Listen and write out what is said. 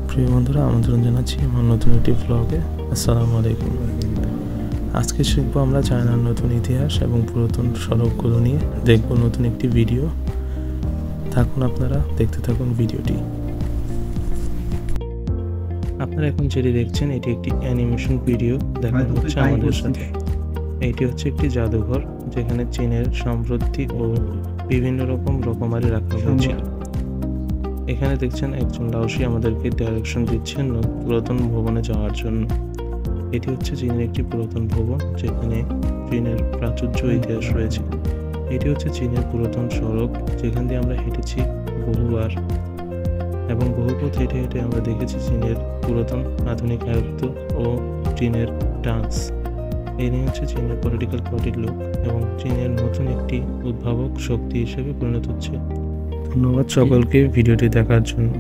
প্রিয় বন্ধুরা, আমন্ত্রণ জানাচ্ছি আমার নতুন একটি ব্লগে। আসসালামু আলাইকুম। আজকে শিখবো আমরা চায়নার নতুন ইতিহাস এবং পুরাতন সড়কগুলো নিয়ে দেখব নতুন একটি ভিডিও। থাকুন, আপনারা দেখতে থাকুন ভিডিওটি। আপনারা এখন যেটি দেখছেন এটি একটি অ্যানিমেশন ভিডিও দেখানো হচ্ছে আমাদের সাথে। এটি হচ্ছে একটি জাদুঘর, যেখানে চীনের সমৃদ্ধি ও বিভিন্ন রকমারি রাখা হয়েছিল। এখানে দেখছেন একজন লাওসি আমাদেরকে ডাইরেকশন দিচ্ছেন পুরাতন ভবনে যাওয়ার জন্য। এটি হচ্ছে চীনের একটি পুরাতন ভবন, যেখানে চীনের প্রাচুর্য ইতিহাস রয়েছে। এটি হচ্ছে চীনের পুরাতন সড়ক, যেখান দিয়ে আমরা হেঁটেছি বহুবার, এবং বহু পথ হেঁটে হেঁটে আমরা দেখেছি চীনের পুরাতন আধুনিক আয়ত্ত ও চীনের ডান্স। এই নিয়ে হচ্ছে চীনের পলিটিক্যাল পার্টির লোক এবং চীনের নতুন একটি উদ্ভাবক শক্তি হিসেবে পরিণত হচ্ছে। ধন্যবাদ সকলকে ভিডিওটি দেখার জন্য।